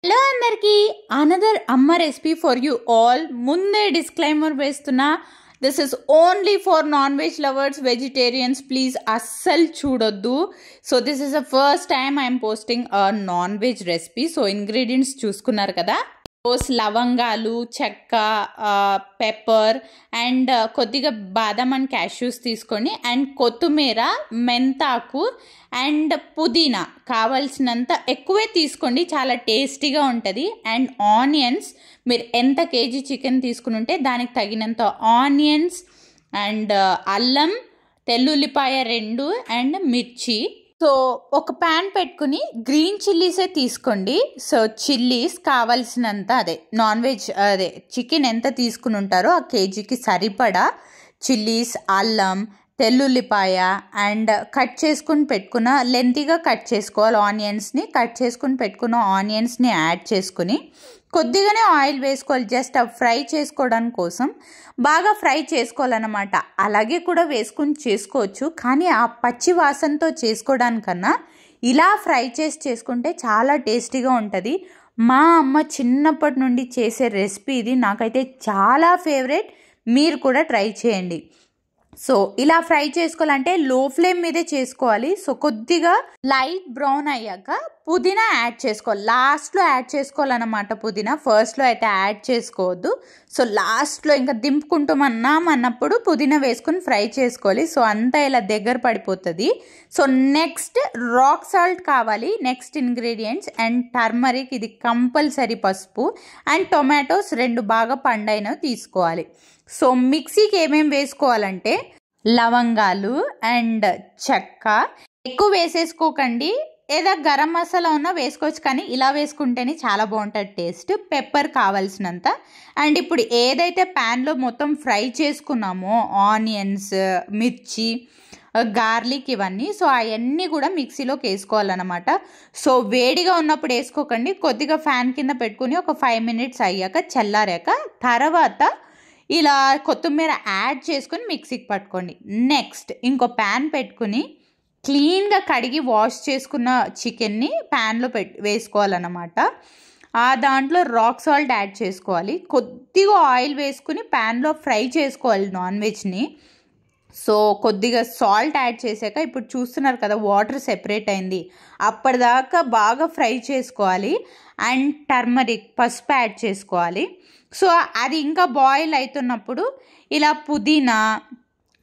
Hello అందరికీ another అమ్మ recipe for you all. ముందే డిస్క్లైమర్ వేస్తున్నా, this is only for non veg lovers, vegetarians please అస్సలు చూడొద్దు. So this is the first time I'm posting a non veg recipe. So ingredients చూసుకున్నారు కదా, లవంగాలు, చెక్క, పెప్పర్ అండ్ కొద్దిగా బాదం అండ్ క్యాష్యూస్ తీసుకొని అండ్ కొత్తిమీర, మెంతాకు అండ్ పుదీనా కావాల్సినంత ఎక్కువే తీసుకోండి, చాలా టేస్టీగా ఉంటుంది. అండ్ ఆనియన్స్, మీరు ఎంత కేజీ చికెన్ తీసుకుని ఉంటే దానికి తగినంత ఆనియన్స్ అండ్ అల్లం, తెల్లుల్లిపాయ 2 అండ్ మిర్చి. సో ఒక ప్యాన్ పెట్టుకుని గ్రీన్ చిల్లీసే తీసుకోండి. సో చిల్లీస్ కావాల్సినంత, నాన్ వెజ్ చికెన్ ఎంత తీసుకుని ఉంటారో ఆ కేజీకి సరిపడా చిల్లీస్, అల్లం, తెల్లుల్లిపాయ అండ్ కట్ చేసుకుని పెట్టుకున్న లెంతీగా కట్ చేసుకోవాలి ఆనియన్స్ని. కట్ చేసుకుని పెట్టుకున్న ఆనియన్స్ని యాడ్ చేసుకుని కొద్దిగానే ఆయిల్ వేసుకోవాలి, జస్ట్ ఫ్రై చేసుకోవడం కోసం. బాగా ఫ్రై చేసుకోవాలన్నమాట. అలాగే కూడా వేసుకుని చేసుకోవచ్చు, కానీ ఆ పచ్చి వాసనతో చేసుకోవడానికన్నా ఇలా ఫ్రై చేసుకుంటే చాలా టేస్టీగా ఉంటుంది. మా అమ్మ చిన్నప్పటి నుండి చేసే రెసిపీ ఇది, నాకైతే చాలా ఫేవరెట్. మీరు కూడా ట్రై చేయండి. సో ఇలా ఫ్రై చేసుకోవాలంటే లో ఫ్లేమ్ మీదే చేసుకోవాలి. సో కొద్దిగా లైట్ బ్రౌన్ అయ్యాక పుదీనా యాడ్ చేసుకోవాలి. లాస్ట్లో యాడ్ చేసుకోవాలన్నమాట పుదీనా, ఫస్ట్లో అయితే యాడ్ చేసుకోవద్దు. సో లాస్ట్లో ఇంకా దింపుకుంటామన్నాం అన్నప్పుడు పుదీనా వేసుకుని ఫ్రై చేసుకోవాలి. సో అంతా ఇలా దగ్గర పడిపోతుంది. సో నెక్స్ట్ రాక్ సాల్ట్ కావాలి, నెక్స్ట్ ఇంగ్రీడియంట్స్. అండ్ టర్మరిక్, ఇది కంపల్సరీ. పసుపు అండ్ టొమాటోస్ 2 బాగా పండైనవి తీసుకోవాలి. సో మిక్సీకి ఏమేమి వేసుకోవాలంటే లవంగాలు అండ్ చెక్క ఎక్కువ వేసేసుకోకండి, ఏదో గరం మసాలా ఉన్నా వేసుకోవచ్చు, కానీ ఇలా వేసుకుంటేనే చాలా బాగుంటుంది టేస్ట్. పెప్పర్ కావాల్సినంత. అండ్ ఇప్పుడు ఏదైతే ప్యాన్లో మొత్తం ఫ్రై చేసుకున్నామో ఆనియన్స్, మిర్చి, గార్లిక్ ఇవన్నీ, సో అవన్నీ కూడా మిక్సీలోకి వేసుకోవాలన్నమాట. సో వేడిగా ఉన్నప్పుడు వేసుకోకండి, కొద్దిగా ఫ్యాన్ కింద పెట్టుకుని ఒక 5 మినిట్స్ అయ్యాక చల్లారాక తర్వాత ఇలా కొత్తిమీర యాడ్ చేసుకుని మిక్సీకి పట్టుకోండి. నెక్స్ట్ ఇంకో ప్యాన్ పెట్టుకుని క్లీన్గా కడిగి వాష్ చేసుకున్న చికెన్ని ప్యాన్లో వేసుకోవాలన్నమాట. దాంట్లో రాక్ సాల్ట్ యాడ్ చేసుకోవాలి. కొద్దిగా ఆయిల్ వేసుకుని ప్యాన్లో ఫ్రై చేసుకోవాలి నాన్ వెజ్ని. సో కొద్దిగా సాల్ట్ యాడ్ చేశాక ఇప్పుడు చూస్తున్నారు కదా వాటర్ సెపరేట్ అయింది, అప్పటిదాకా బాగా ఫ్రై చేసుకోవాలి. అండ్ టర్మరిక్, పసుపు యాడ్ చేసుకోవాలి. సో అది ఇంకా బాయిల్ అవుతున్నప్పుడు ఇలా పుదీనా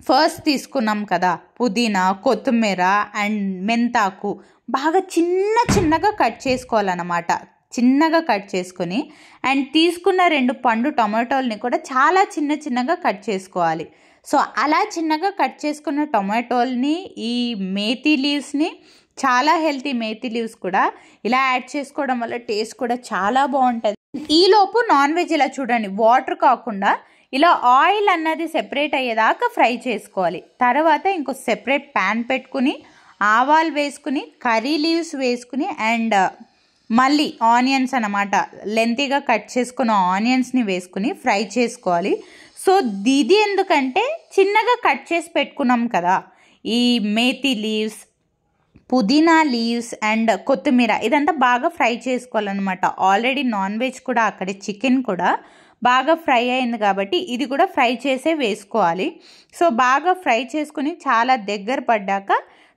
ఫస్ట్ తీసుకున్నాం కదా, పుదీనా, కొత్తిమీర అండ్ మెంతాకు బాగా చిన్నగా కట్ చేసుకోవాలన్నమాట. చిన్నగా కట్ చేసుకొని అండ్ తీసుకున్న 2 పండు టొమాటోల్ని కూడా చాలా చిన్నగా కట్ చేసుకోవాలి. సో అలా చిన్నగా కట్ చేసుకున్న టొమాటోల్ని, ఈ మేథీ లీవ్స్ని, చాలా హెల్తీ మేథీ లీవ్స్ కూడా ఇలా యాడ్ చేసుకోవడం వల్ల టేస్ట్ కూడా చాలా బాగుంటుంది. ఈలోపు నాన్ వెజ్ ఇలా చూడండి, వాటర్ కాకుండా ఇలా ఆయిల్ అన్నది సెపరేట్ అయ్యేదాకా ఫ్రై చేసుకోవాలి. తర్వాత ఇంకో సెపరేట్ ప్యాన్ పెట్టుకుని ఆవాలు వేసుకుని, కర్రీ లీవ్స్ వేసుకుని అండ్ మళ్ళీ ఆనియన్స్ అన్నమాట, లెంతీగా కట్ చేసుకున్న ఆనియన్స్ని వేసుకుని ఫ్రై చేసుకోవాలి. సో ఇది ఎందుకంటే చిన్నగా కట్ చేసి పెట్టుకున్నాం కదా ఈ మేథీ లీవ్స్, పుదీనా లీవ్స్ అండ్ కొత్తిమీర, ఇదంతా బాగా ఫ్రై చేసుకోవాలన్నమాట. ఆల్రెడీ నాన్ వెజ్ కూడా అక్కడ చికెన్ కూడా బాగా ఫ్రై అయింది కాబట్టి ఇది కూడా ఫ్రై చేసే వేసుకోవాలి. సో బాగా ఫ్రై చేసుకుని చాలా దగ్గర పడ్డాక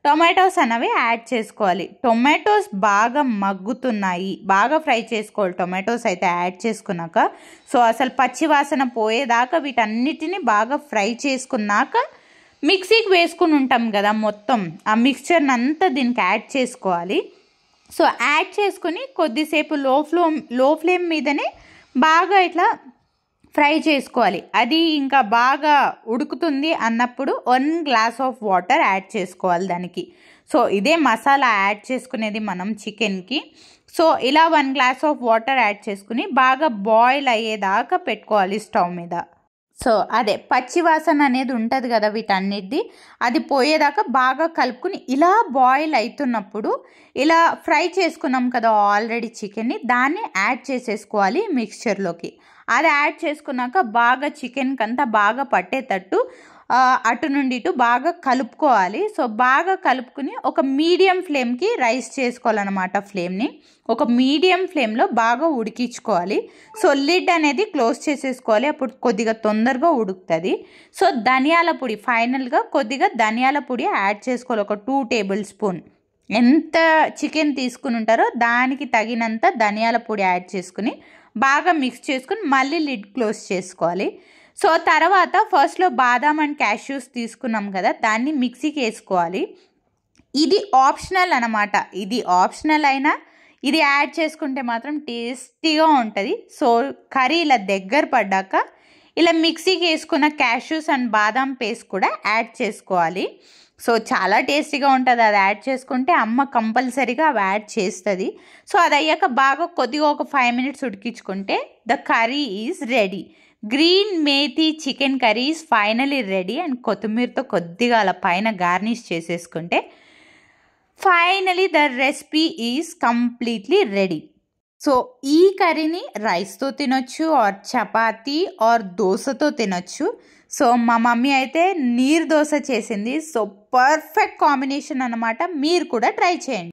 టొమాటోస్ అనేవి యాడ్ చేసుకోవాలి. టొమాటోస్ బాగా మగ్గుతున్నాయి, బాగా ఫ్రై చేసుకోవాలి టొమాటోస్ అయితే యాడ్ చేసుకున్నాక. సో అసలు పచ్చి వాసన పోయేదాకా వీటన్నిటిని బాగా ఫ్రై చేసుకున్నాక మిక్సీకి వేసుకుని ఉంటాం కదా మొత్తం, ఆ మిక్స్చర్ని అంతా దీనికి యాడ్ చేసుకోవాలి. సో యాడ్ చేసుకుని కొద్దిసేపు లో ఫ్లేమ్ మీదనే బాగా ఇట్లా ఫ్రై చేసుకోవాలి. అది ఇంకా బాగా ఉడుకుతుంది అన్నప్పుడు 1 గ్లాస్ ఆఫ్ వాటర్ యాడ్ చేసుకోవాలి దానికి. సో ఇదే మసాలా యాడ్ చేసుకునేది మనం చికెన్కి. సో ఇలా 1 గ్లాస్ ఆఫ్ వాటర్ యాడ్ చేసుకుని బాగా బాయిల్ అయ్యేదాకా పెట్టుకోవాలి స్టవ్ మీద. సో అదే పచ్చి వాసన అనేది ఉంటుంది కదా వీటన్నిటిది, అది పోయేదాకా బాగా కలుపుకుని ఇలా బాయిల్ అవుతున్నప్పుడు ఇలా ఫ్రై చేసుకున్నాం కదా ఆల్రెడీ చికెన్ని, దాన్ని యాడ్ చేసేసుకోవాలి మిక్స్చర్లోకి. అది యాడ్ చేసుకున్నాక బాగా చికెన్కి అంతా బాగా పట్టేటట్టు అటు నుండి ఇటు బాగా కలుపుకోవాలి. సో బాగా కలుపుకుని ఒక మీడియం ఫ్లేమ్కి రైస్ చేసుకోవాలన్నమాట. ఫ్లేమ్ని ఒక మీడియం ఫ్లేమ్లో బాగా ఉడికించుకోవాలి. సో లిడ్ అనేది క్లోజ్ చేసేసుకోవాలి, అప్పుడు కొద్దిగా తొందరగా ఉడుకుతుంది. సో ధనియాల పొడి, ఫైనల్గా కొద్దిగా ధనియాల పొడి యాడ్ చేసుకోవాలి, ఒక 2 టేబుల్ స్పూన్. ఎంత చికెన్ తీసుకుని ఉంటారో దానికి తగినంత ధనియాల పొడి యాడ్ చేసుకుని బాగా మిక్స్ చేసుకుని మళ్ళీ లిడ్ క్లోజ్ చేసుకోవాలి. సో తర్వాత ఫస్ట్లో బాదాం అండ్ క్యాష్యూస్ తీసుకున్నాం కదా, దాన్ని మిక్సీకి వేసుకోవాలి. ఇది ఆప్షనల్ అనమాట. ఇది ఆప్షనల్ అయినా ఇది యాడ్ చేసుకుంటే మాత్రం టేస్టీగా ఉంటుంది. సో కర్రీ ఇలా దగ్గర పడ్డాక ఇలా మిక్సీకి వేసుకున్న క్యాష్యూస్ అండ్ బాదాం పేస్ట్ కూడా యాడ్ చేసుకోవాలి. సో చాలా టేస్టీగా ఉంటుంది. అది యాడ్ చేసుకుంటే అమ్మ కంపల్సరీగా అవి యాడ్ చేస్తుంది. సో అది అయ్యాక బాగా కొద్దిగా ఒక 5 minutes ఉడికించుకుంటే the curry is ready. Green methi chicken curry is finally ready. And కొత్తిమీరతో కొద్దిగా అలా పైన గార్నిష్ చేసేసుకుంటే finally the recipe is completely ready. So ఈ కర్రీని రైస్తో తినొచ్చు, ఆర్ చపాతీ ఆర్ దోశతో తినొచ్చు. సో మా మమ్మీ అయితే నీరు దోశ చేసింది. సో పర్ఫెక్ట్ కాంబినేషన్ అన్నమాట. మీరు కూడా ట్రై చేయండి.